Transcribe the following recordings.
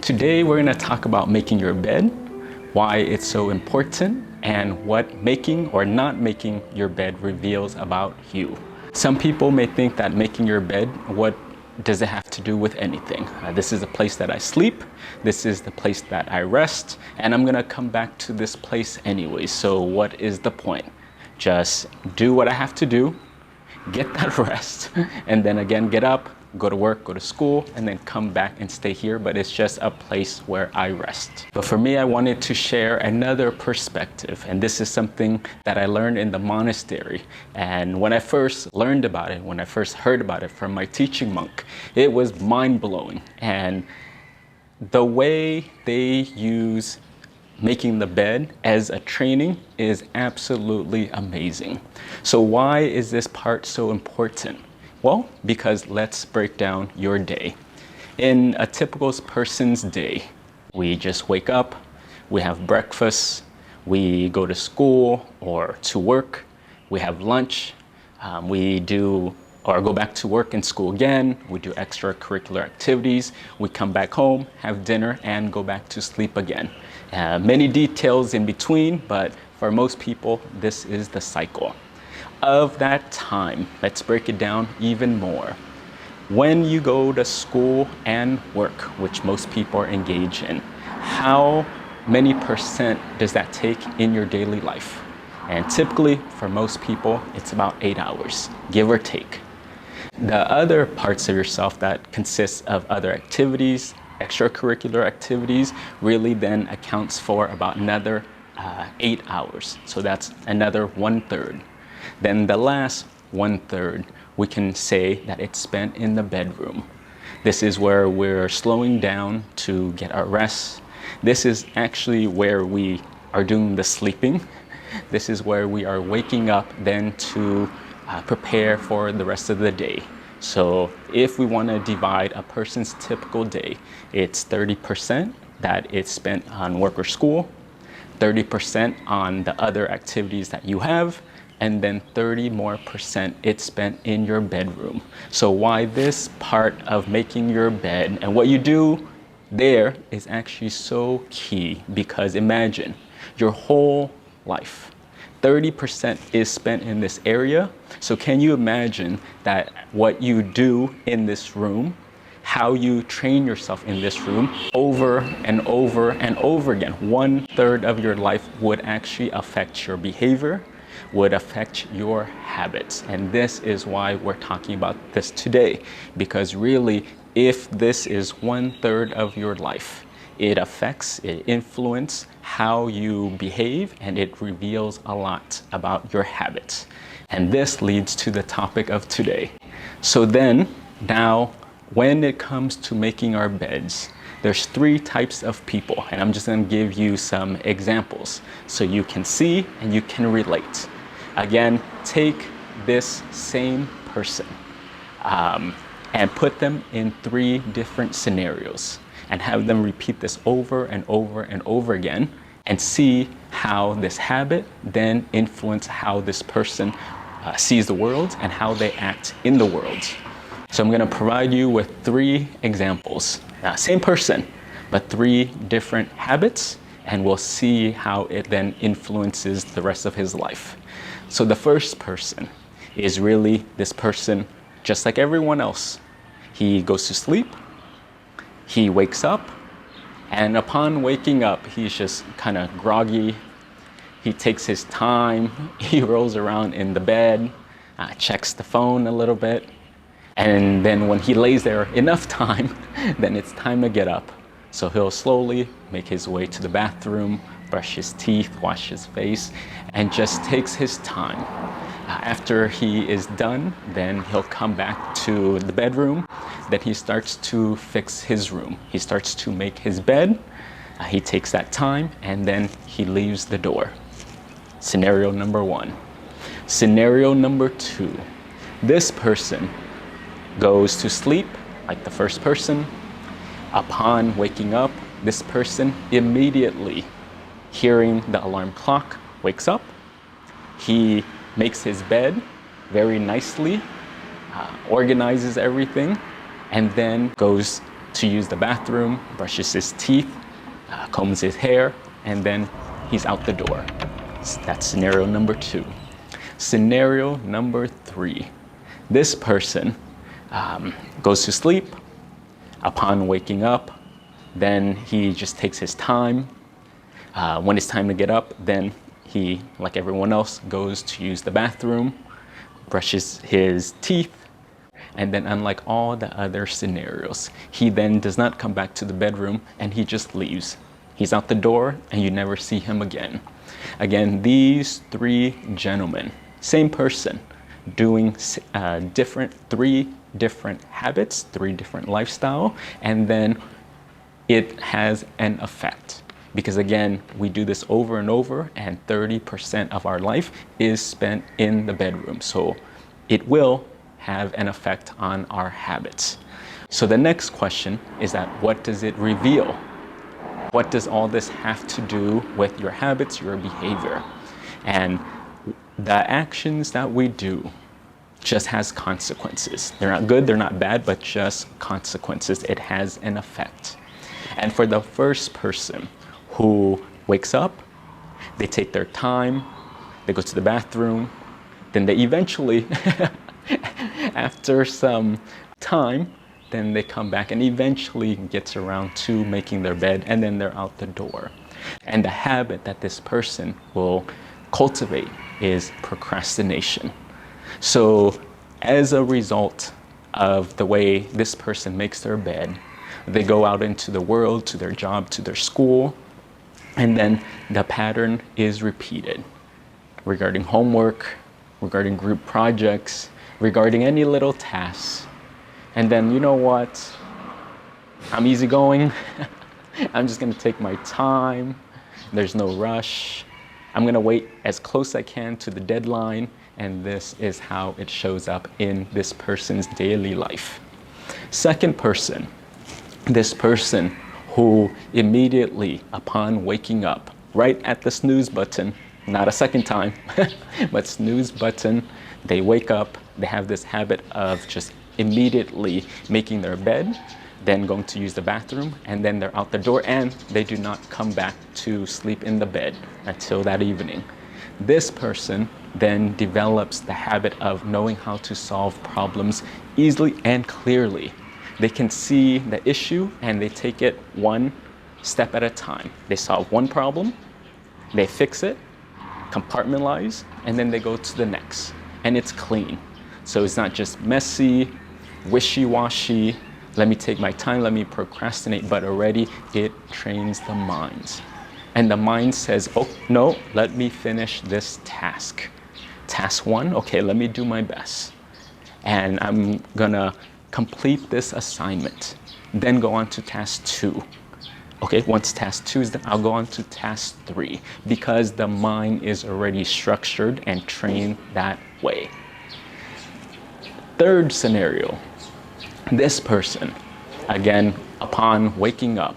Today we're going to talk about making your bed, why it's so important, and what making or not making your bed reveals about you. Some people may think that making your bed, what does it have to do with anything? This is the place that I sleep, this is the place that I rest, and I'm going to come back to this place anyway. So what is the point? Just do what I have to do, get that rest, and then again get up, go to work, go to school, and then come back and stay here. But it's just a place where I rest. But for me, I wanted to share another perspective, and this is something that I learned in the monastery. And when I first learned about it, when I first heard about it from my teaching monk, it was mind-blowing. And the way they use making the bed as a training is absolutely amazing. So why is this part so important? Well, because let's break down your day. In a typical person's day, we just wake up, we have breakfast, we go to school or to work, we have lunch, we go back to work and school again, we do extracurricular activities, we come back home, have dinner, and go back to sleep again. Many details in between, but for most people, this is the cycle. Of that time, let's break it down even more. When you go to school and work, which most people are engaged in, how many percent does that take in your daily life? And typically, for most people, it's about 8 hours, give or take. The other parts of yourself that consists of other activities, extracurricular activities, really then accounts for about another 8 hours. So that's another 1/3. Then the last 1/3, we can say that it's spent in the bedroom. This is where we're slowing down to get our rest. This is actually where we are doing the sleeping. This is where we are waking up then to prepare for the rest of the day. So if we want to divide a person's typical day, it's 30% that it's spent on work or school, 30% on the other activities that you have, and then 30% more it's spent in your bedroom. So why this part of making your bed and what you do there is actually so key, because imagine your whole life, 30% is spent in this area. So can you imagine that what you do in this room, how you train yourself in this room over and over and over again, 1/3 of your life would actually affect your behavior, would affect your habits. And this is why we're talking about this today, because really, if this is 1/3 of your life, it influences how you behave, and it reveals a lot about your habits. And this leads to the topic of today. So then, now, when it comes to making our beds, there's 3 types of people, and I'm just going to give you some examples so you can see and you can relate. Again, take this same person and put them in 3 different scenarios and have them repeat this over and over and over again, and see how this habit then influences how this person sees the world and how they act in the world. So I'm going to provide you with 3 examples. Same person, but 3 different habits, and we'll see how it then influences the rest of his life. So the first person is really this person, just like everyone else. He goes to sleep, he wakes up, and upon waking up, he's just kind of groggy. He takes his time, he rolls around in the bed, checks the phone a little bit, and then when he lays there enough time, then it's time to get up. So he'll slowly make his way to the bathroom, brush his teeth, wash his face, and just takes his time. After he is done, then he'll come back to the bedroom. Then he starts to fix his room. He starts to make his bed. He takes that time, and then he leaves the door. Scenario number 1. Scenario number 2. This person goes to sleep like the first person. Upon waking up, this person immediately, hearing the alarm clock, wakes up. He makes his bed very nicely, organizes everything, and then goes to use the bathroom, brushes his teeth, combs his hair, and then he's out the door. That's scenario number 2. Scenario number 3. This person goes to sleep. Upon waking up, then he just takes his time. When it's time to get up, then he, like everyone else, goes to use the bathroom, brushes his teeth, and then unlike all the other scenarios, he then does not come back to the bedroom and he just leaves. He's out the door and you never see him again. Again, these 3 gentlemen, same person, doing 3 different habits, 3 different lifestyle, and then it has an effect. Because again, we do this over and over, and 30% of our life is spent in the bedroom. So it will have an effect on our habits. So the next question is that what does it reveal? What does all this have to do with your habits, your behavior? And the actions that we do just has consequences. They're not good, they're not bad, but just consequences. It has an effect. And for the first person who wakes up, they take their time, they go to the bathroom, then they eventually, after some time, then they come back and eventually gets around to making their bed, and then they're out the door. And the habit that this person will cultivate is procrastination. So as a result of the way this person makes their bed, they go out into the world, to their job, to their school, and then the pattern is repeated regarding homework, regarding group projects, regarding any little tasks. And then, you know what? I'm easygoing. I'm just gonna take my time. There's no rush. I'm gonna wait as close as I can to the deadline, and this is how it shows up in this person's daily life. Second person, this person who immediately upon waking up, right at the snooze button, not a second time, but snooze button, they wake up, they have this habit of just immediately making their bed, then going to use the bathroom, and then they're out the door, and they do not come back to sleep in the bed until that evening. This person then develops the habit of knowing how to solve problems easily and clearly. They can see the issue and they take it one step at a time. They solve one problem, they fix it, compartmentalize, and then they go to the next. And it's clean. So it's not just messy, wishy-washy, let me take my time, let me procrastinate, but already it trains the mind. And the mind says, oh, no, let me finish this task. Task 1, okay, let me do my best. And I'm gonna complete this assignment. Then go on to task 2. Okay, once task 2 is done, I'll go on to task 3 because the mind is already structured and trained that way. Third scenario, this person, again, upon waking up,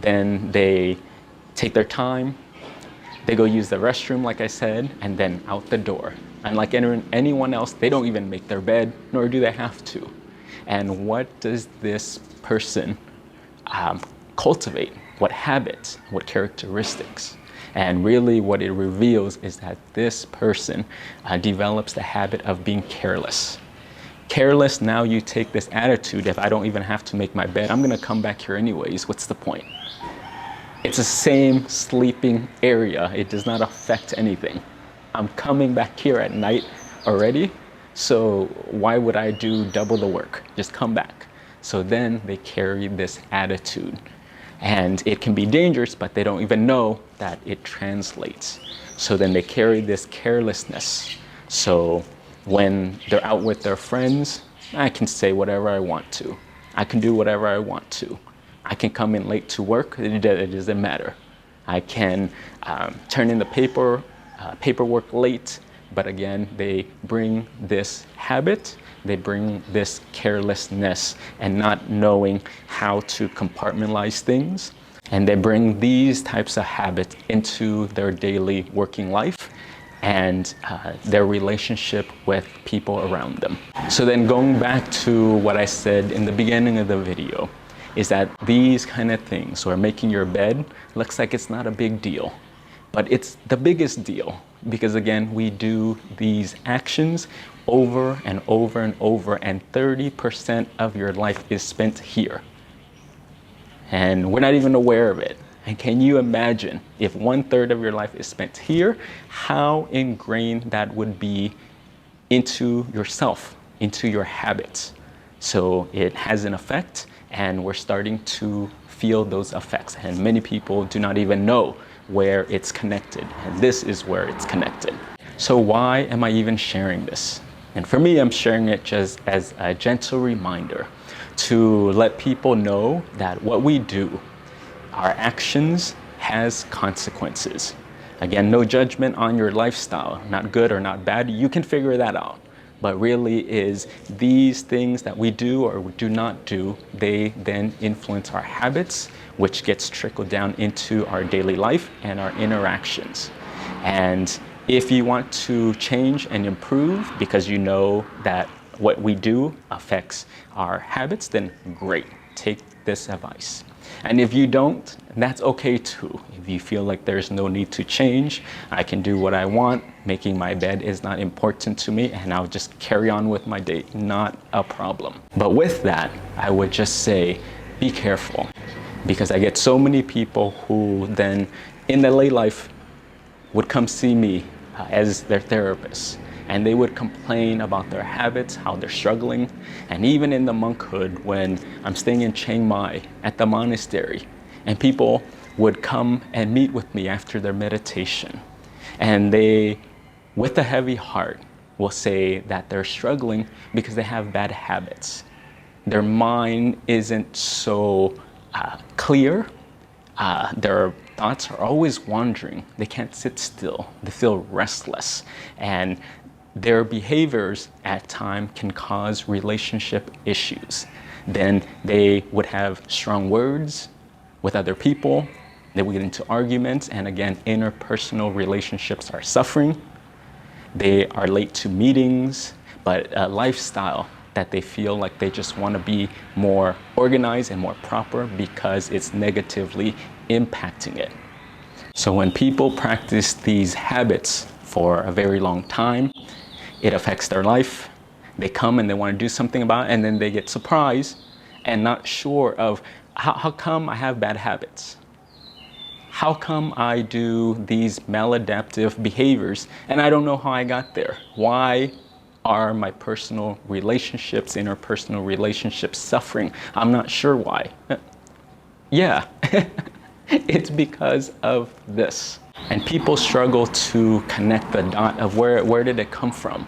then they take their time, they go use the restroom, like I said, and then out the door. And like anyone else, they don't even make their bed, nor do they have to. And what does this person cultivate? What habits? What characteristics? And really what it reveals is that this person develops the habit of being careless. Careless, now you take this attitude, if I don't even have to make my bed, I'm gonna come back here anyways, what's the point? It's the same sleeping area, it does not affect anything. I'm coming back here at night already, so why would I do double the work? Just come back. So then they carry this attitude. And it can be dangerous, but they don't even know that it translates. So then they carry this carelessness. So when they're out with their friends, I can say whatever I want to. I can do whatever I want to. I can come in late to work, it doesn't matter. I can turn in the paperwork late, but again, they bring this habit, they bring this carelessness and not knowing how to compartmentalize things. And they bring these types of habits into their daily working life. and their relationship with people around them. So then going back to what I said in the beginning of the video, is that these kind of things, or making your bed, looks like it's not a big deal, but it's the biggest deal, because again, we do these actions over and over and over, and 30% of your life is spent here. And we're not even aware of it. And can you imagine if 1/3 of your life is spent here, how ingrained that would be into yourself, into your habits? So it has an effect, and we're starting to feel those effects. And many people do not even know where it's connected. And this is where it's connected. So why am I even sharing this? And for me, I'm sharing it just as a gentle reminder to let people know that what we do, our actions, has consequences. Again, no judgment on your lifestyle, not good or not bad. You can figure that out. But really is these things that we do or do not do, they then influence our habits, which gets trickled down into our daily life and our interactions. And if you want to change and improve because you know that what we do affects our habits, then great, take this advice. And if you don't, that's okay too. If you feel like there's no need to change, I can do what I want, making my bed is not important to me, and I'll just carry on with my day, not a problem. But with that, I would just say, be careful, because I get so many people who then in their late life would come see me as their therapist, and they would complain about their habits, how they're struggling. And even in the monkhood, when I'm staying in Chiang Mai at the monastery, and people would come and meet with me after their meditation, and they, with a heavy heart, will say that they're struggling because they have bad habits. Their mind isn't so clear. Their thoughts are always wandering. They can't sit still. They feel restless. And their behaviors at times can cause relationship issues. Then they would have strong words with other people. They would get into arguments. And again, interpersonal relationships are suffering. They are late to meetings, but a lifestyle that they feel like they just want to be more organized and more proper because it's negatively impacting it. So when people practice these habits for a very long time, it affects their life. They come and they want to do something about it, and then they get surprised and not sure of how come I have bad habits? How come I do these maladaptive behaviors and I don't know how I got there? Why are my personal relationships, interpersonal relationships suffering? I'm not sure why. Yeah, it's because of this. And people struggle to connect the dot of where did it come from?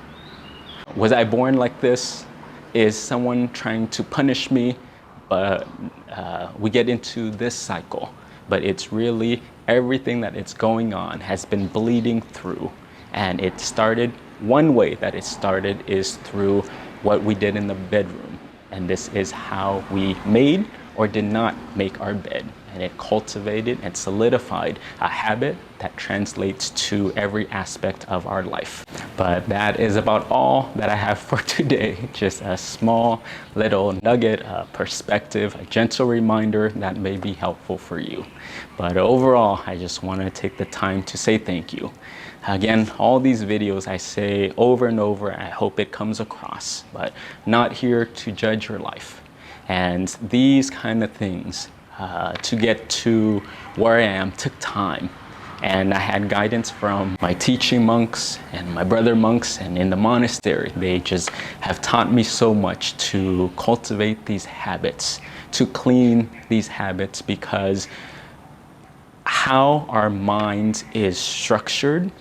Was I born like this? Is someone trying to punish me? But we get into this cycle. But it's really everything that it's going on has been bleeding through. And it started, one way that it started is through what we did in the bedroom. And this is how we made or did not make our bed. And it cultivated and solidified a habit that translates to every aspect of our life. But that is about all that I have for today. Just a small little nugget, a perspective, a gentle reminder that may be helpful for you. But overall, I just want to take the time to say thank you. Again, all these videos I say over and over, I hope it comes across, but not here to judge your life. And these kind of things, to get to where I am, took time. And I had guidance from my teaching monks and my brother monks, and in the monastery, they just have taught me so much to cultivate these habits, to clean these habits, because how our mind is structured,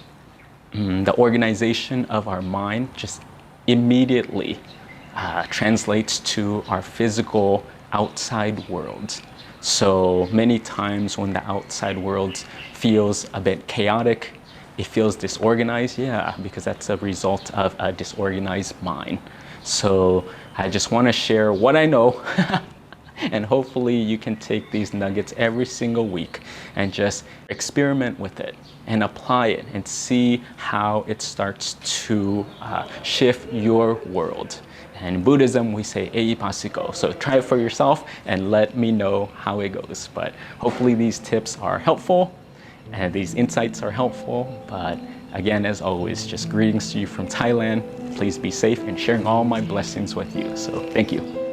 the organization of our mind just immediately translates to our physical outside world. So many times when the outside world feels a bit chaotic, it feels disorganized, yeah, because that's a result of a disorganized mind. So I just want to share what I know And hopefully you can take these nuggets every single week and just experiment with it and apply it and see how it starts to shift your world. And in Buddhism, we say eipasiko. So try it for yourself and let me know how it goes. But hopefully these tips are helpful and these insights are helpful. But again, as always, just greetings to you from Thailand. Please be safe and sharing all my blessings with you. So thank you.